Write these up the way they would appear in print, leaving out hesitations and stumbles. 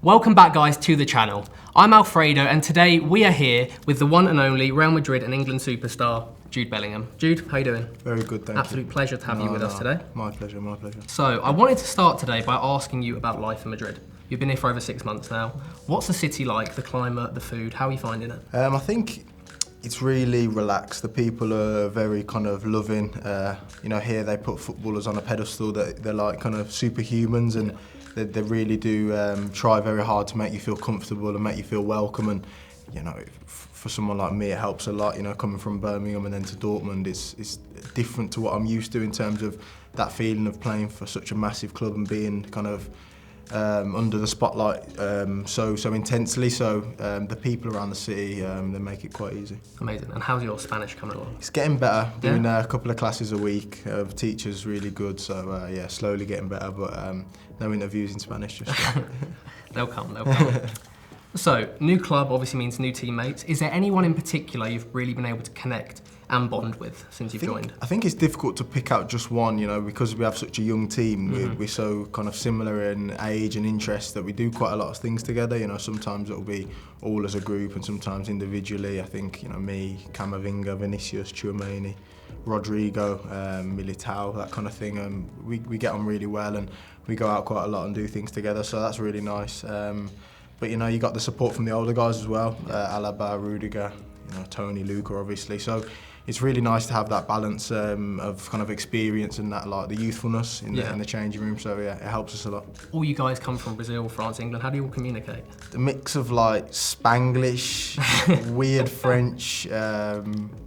Welcome back, guys, to the channel. I'm Alfredo, and today we are here with the one and only Real Madrid and England superstar, Jude Bellingham. Jude, how you doing? Very good, thank you. Absolute pleasure to have you with us today. My pleasure, my pleasure. So, I wanted to start today by asking you about life in Madrid. You've been here for over 6 months now. What's the city like, the climate, the food? How are you finding it? I think it's really relaxed. The people are very kind of loving. Here they put footballers on a pedestal that they're like kind of superhumans, and they really do try very hard to make you feel comfortable and make you feel welcome. And for someone like me, it helps a lot. Coming from Birmingham and then to Dortmund, it's different to what I'm used to in terms of that feeling of playing for such a massive club and being kind of under the spotlight so intensely. So the people around the city, they make it quite easy. Amazing. And how's your Spanish coming along? It's getting better. Doing a couple of classes a week. The teacher's really good. So slowly getting better. But no interviews in Spanish just yet. They'll come. So, new club obviously means new teammates. Is there anyone in particular you've really been able to connect and bond with since you've joined? I think it's difficult to pick out just one, because we have such a young team. We're so kind of similar in age and interest that we do quite a lot of things together. Sometimes it'll be all as a group and sometimes individually. I think, me, Camavinga, Vinicius, Tchouaméni, Rodrigo, Militao, that kind of thing. We get on really well and we go out quite a lot and do things together, so that's really nice. But you got the support from the older guys as well, Alaba, Rudiger, Tony, Luca, obviously. So it's really nice to have that balance of kind of experience and that like the youthfulness in the changing room. So it helps us a lot. All you guys come from Brazil, France, England. How do you all communicate? The mix of like Spanglish, weird French,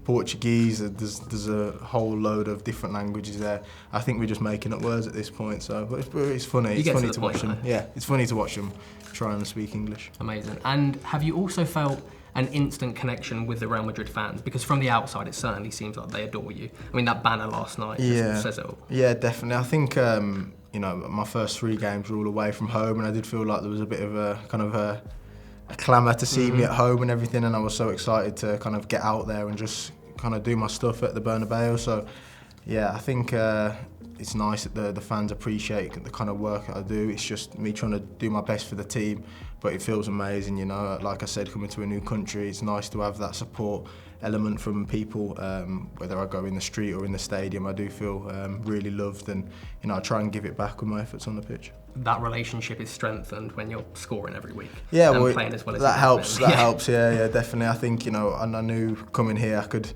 Portuguese. There's a whole load of different languages there. I think we're just making up words at this point. So, but it's funny. It's funny to watch them. Yeah, it's funny to watch them trying to speak English. Amazing. And have you also felt an instant connection with the Real Madrid fans? Because from the outside, it certainly seems like they adore you. I mean, that banner last night just says it all. Yeah, definitely. I think, my first 3 games were all away from home, and I did feel like there was a bit of a kind of a clamour to see me at home and everything, and I was so excited to kind of get out there and just kind of do my stuff at the Bernabeu. So, yeah, I think it's nice that the fans appreciate the kind of work that I do. It's just me trying to do my best for the team, but it feels amazing, Like I said, coming to a new country, it's nice to have that support element from people, whether I go in the street or in the stadium. I do feel really loved, and I try and give it back with my efforts on the pitch. That relationship is strengthened when you're scoring every week. Yeah, and playing as well as that helps. That helps. Yeah, definitely. I think and I knew coming here I could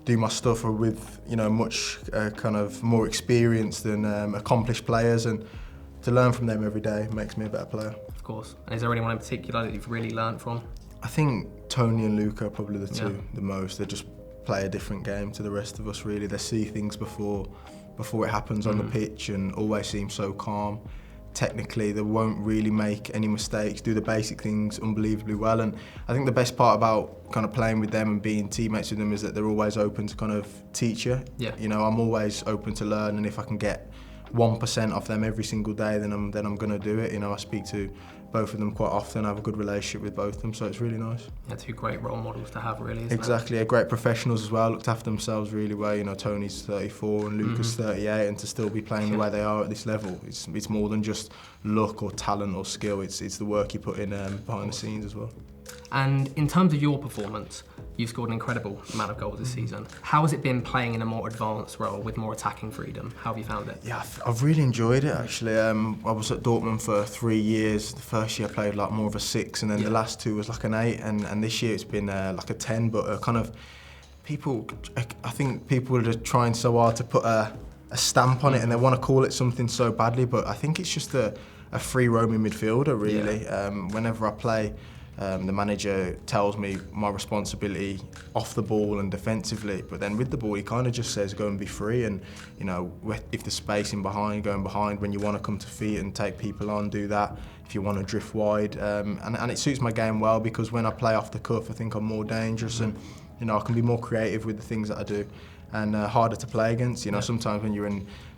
do my stuff with much kind of more experienced and accomplished players, and to learn from them every day makes me a better player. Of course. And is there anyone in particular that you've really learned from? I think Tony and Luca are probably the two the most. They just play a different game to the rest of us, really. They see things before it happens on the pitch and always seem so calm. Technically, they won't really make any mistakes, do the basic things unbelievably well. And I think the best part about kind of playing with them and being teammates with them is that they're always open to kind of teach you. Yeah. I'm always open to learn, and if I can get 1% off them every single day, then I'm going to do it. I speak to both of them quite often. I have a good relationship with both of them, so it's really nice. They're 2 great role models to have, really, isn't Exactly, it? Great professionals as well, looked after themselves really well. Tony's 34 and Luca's 38, and to still be playing the way they are at this level, it's more than just luck or talent or skill. It's the work you put in behind the scenes as well. And in terms of your performance, you've scored an incredible amount of goals this season. How has it been playing in a more advanced role with more attacking freedom? How have you found it? Yeah, I've really enjoyed it actually. I was at Dortmund for 3 years. The first year I played like more of a 6, and then the last 2 was like an 8, and this year it's been like a 10. But kind of I think people are trying so hard to put a stamp on it, and they want to call it something so badly. But I think it's just a free roaming midfielder really. Whenever I play, the manager tells me my responsibility off the ball and defensively, but then with the ball he kind of just says go and be free, and if there's space in behind, going behind. When you want to come to feet and take people on, do that. If you want to drift wide, and it suits my game well, because when I play off the cuff I think I'm more dangerous, and I can be more creative with the things that I do, and harder to play against. Sometimes when you're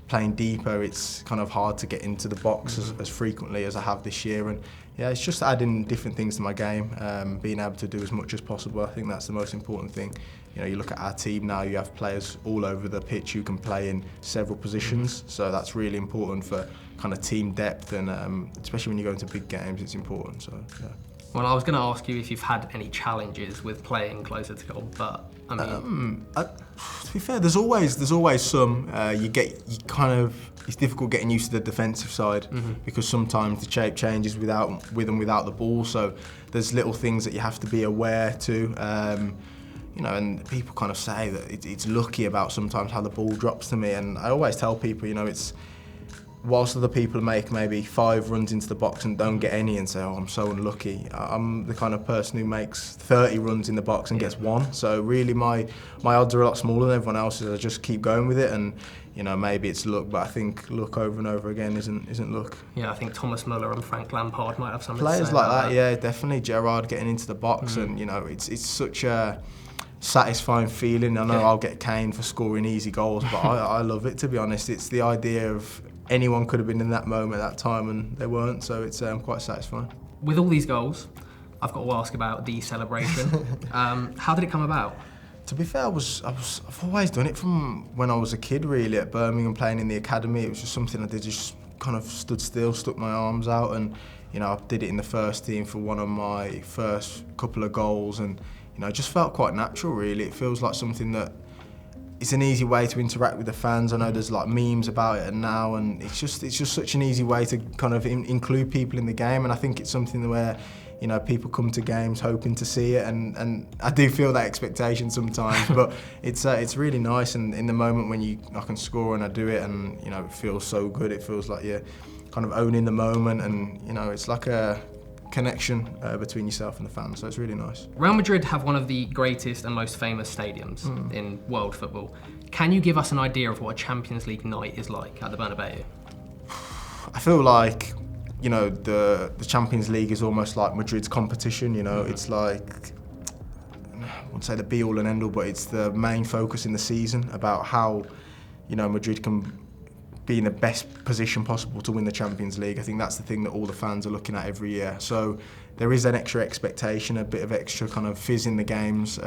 playing deeper, it's kind of hard to get into the box as frequently as I have this year, and yeah, it's just adding different things to my game, being able to do as much as possible. I think that's the most important thing. You know, you look at our team now, you have players all over the pitch who can play in several positions, so that's really important for kind of team depth, and especially when you go into big games, it's important. So, yeah. Well, I was going to ask you if you've had any challenges with playing closer to goal, but I mean, to be fair, there's always some. It's difficult getting used to the defensive side because sometimes the shape changes with and without the ball. So there's little things that you have to be aware to. And people kind of say that it's lucky about sometimes how the ball drops to me, and I always tell people, it's whilst other people make maybe 5 runs into the box and don't get any and say, oh, I'm so unlucky, I'm the kind of person who makes 30 runs in the box and gets 1. So really my odds are a lot smaller than everyone else's. I just keep going with it, and maybe it's luck, but I think luck over and over again isn't luck. Yeah, I think Thomas Muller and Frank Lampard might have something Players to say like about that, yeah, definitely. Gerrard getting into the box, and it's such a satisfying feeling. I know I'll get caned for scoring easy goals, but I love it, to be honest. It's the idea of anyone could have been in that moment at that time and they weren't, so it's quite satisfying. With all these goals, I've got to ask about the celebration. How did it come about? To be fair, I've always done it from when I was a kid, really, at Birmingham, playing in the academy. It was just something I did, just kind of stood still, stuck my arms out, and I did it in the first team for one of my first couple of goals, and it just felt quite natural, really. It feels like something that it's an easy way to interact with the fans. I know there's like memes about it now, and it's just such an easy way to kind of include people in the game, and I think it's something where people come to games hoping to see it, and I do feel that expectation sometimes, but it's really nice, and in the moment when I can score and I do it, and it feels so good. It feels like you're kind of owning the moment, and it's like a connection between yourself and the fans, so it's really nice. Real Madrid have one of the greatest and most famous stadiums in world football. Can you give us an idea of what a Champions League night is like at the Bernabeu? I feel like the Champions League is almost like Madrid's competition. It's like, I wouldn't say the be all and end all, but it's the main focus in the season about how Madrid can be in the best position possible to win the Champions League. I think that's the thing that all the fans are looking at every year. So there is an extra expectation, a bit of extra kind of fizz in the games.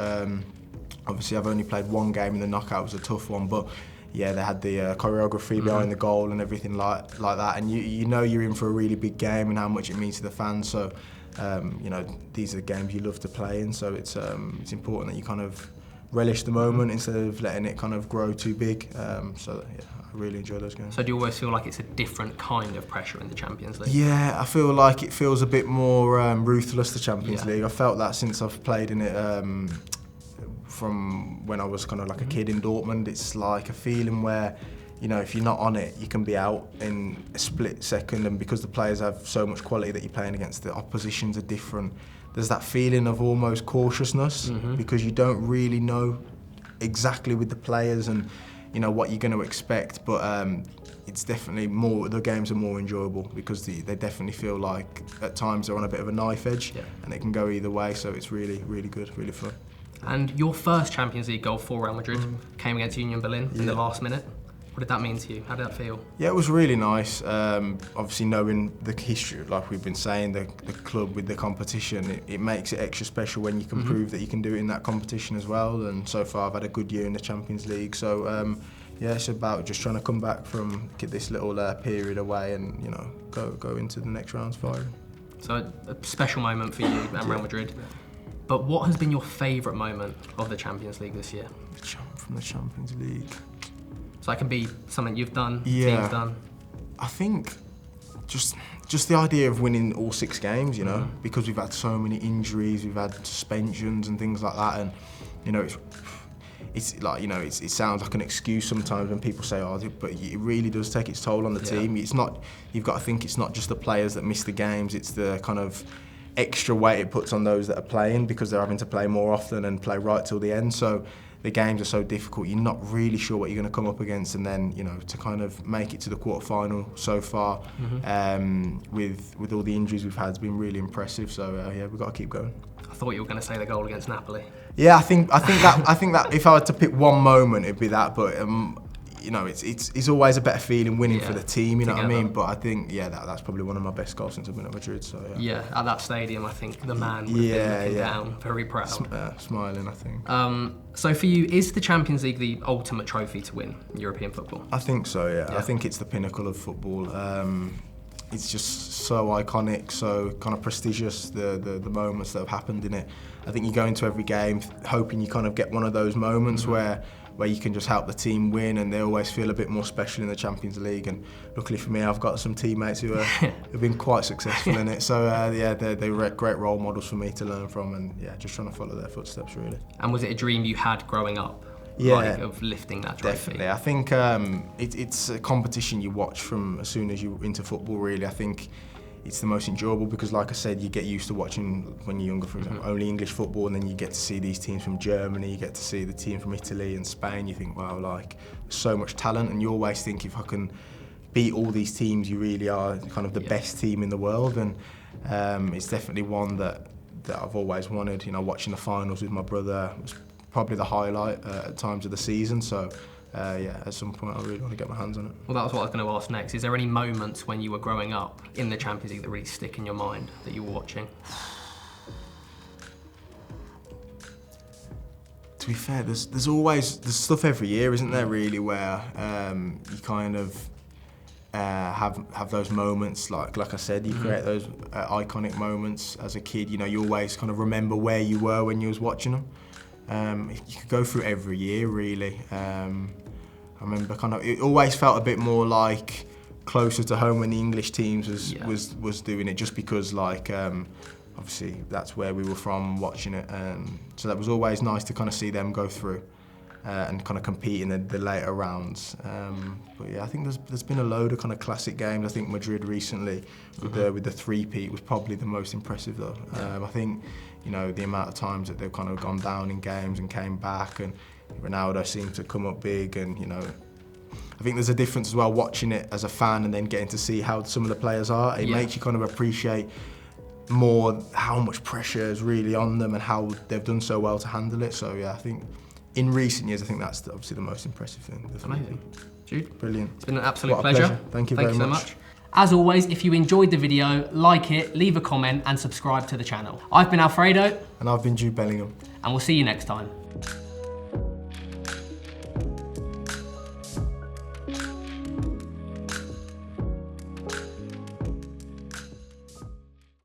Obviously, I've only played one game in the knockout. It was a tough one, but yeah, they had the choreography behind the goal and everything like that. And you're in for a really big game and how much it means to the fans. So these are the games you love to play in. So it's important that you kind of relish the moment instead of letting it kind of grow too big. I really enjoy those games. So do you always feel like it's a different kind of pressure in the Champions League? Yeah, I feel like it feels a bit more ruthless, the Champions League. I felt that since I've played in it from when I was kind of like a kid in Dortmund. It's like a feeling where, if you're not on it, you can be out in a split second, and because the players have so much quality that you're playing against, the oppositions are different. There's that feeling of almost cautiousness because you don't really know exactly with the players and what you're going to expect, but it's definitely the games are more enjoyable because they definitely feel like at times they're on a bit of a knife edge, and it can go either way, so it's really, really good, really fun. And your first Champions League goal for Real Madrid came against Union Berlin in the last minute. What did that mean to you? How did that feel? Yeah, it was really nice. Obviously, knowing the history, like we've been saying, the club with the competition, it makes it extra special when you can prove that you can do it in that competition as well. And so far, I've had a good year in the Champions League. So it's about just trying to come back from this little period away and go into the next rounds firing. So a special moment for you and Real Madrid. But what has been your favourite moment of the Champions League this year? From the Champions League. So that can be something you've done, team's done. I think just the idea of winning all 6 games, because we've had so many injuries, we've had suspensions and things like that, and it's like it sounds like an excuse sometimes when people say, but it really does take its toll on the team. It's not. You've got to think it's not just the players that miss the games; it's the kind of extra weight it puts on those that are playing because they're having to play more often and play right till the end. So the games are so difficult, you're not really sure what you're going to come up against, and then to kind of make it to the quarter-final so far with all the injuries we've had has been really impressive. So we've got to keep going. I thought you were going to say the goal against Napoli. Yeah, I think that if I had to pick one moment, it'd be that. But you know, it's always a better feeling winning for the team, you know together. what I mean? But I think, yeah, that's probably one of my best goals since I've been at Madrid, so yeah. Yeah, at that stadium, I think the man would have been looking down, very proud. Smiling, I think. So for you, is the Champions League the ultimate trophy to win European football? I think so, yeah. I think it's the pinnacle of football. It's just so iconic, so kind of prestigious, the moments that have happened in it. I think you go into every game hoping you kind of get one of those moments where you can just help the team win, and they always feel a bit more special in the Champions League. And luckily for me, I've got some teammates who have been quite successful in it. So they're great role models for me to learn from, and just trying to follow their footsteps, really. And was it a dream you had growing up? Yeah, like, of lifting that trophy? Definitely. I think it's a competition you watch from as soon as you're into football, really. I think it's the most enjoyable because, like I said, you get used to watching, when you're younger, for example, only English football, and then you get to see these teams from Germany, you get to see the team from Italy and Spain. You think, wow, like, so much talent, and you always think, if I can beat all these teams, you really are kind of the best team in the world. And it's definitely one that I've always wanted. You know, watching the finals with my brother was probably the highlight at times of the season. So at some point I really want to get my hands on it. Well, that was what I was going to ask next. Is there any moments when you were growing up in the Champions League that really stick in your mind that you were watching? To be fair, there's always stuff every year, isn't there, really, where you kind of have those moments, like I said, you create those iconic moments as a kid. You know, you always kind of remember where you were when you was watching them. You could go through every year, really. I remember it always felt a bit more like closer to home when the English teams was doing it, just because, like, obviously that's where we were from, watching it. So that was always nice to kind of see them go through and kind of compete in the later rounds. But yeah, I think there's been a load of kind of classic games. I think Madrid recently with the three-peat was probably the most impressive, though. I think, you know, the amount of times that they've kind of gone down in games and came back, and Ronaldo seemed to come up big, and, you know, I think there's a difference as well watching it as a fan and then getting to see how some of the players are. It makes you kind of appreciate more how much pressure is really on them and how they've done so well to handle it. So yeah, I think in recent years, I think that's obviously the most impressive thing. Amazing. Jude? Brilliant. It's been an absolute pleasure. Thank you very much. So much. As always, if you enjoyed the video, like it, leave a comment and subscribe to the channel. I've been Alfredo. And I've been Jude Bellingham. And we'll see you next time.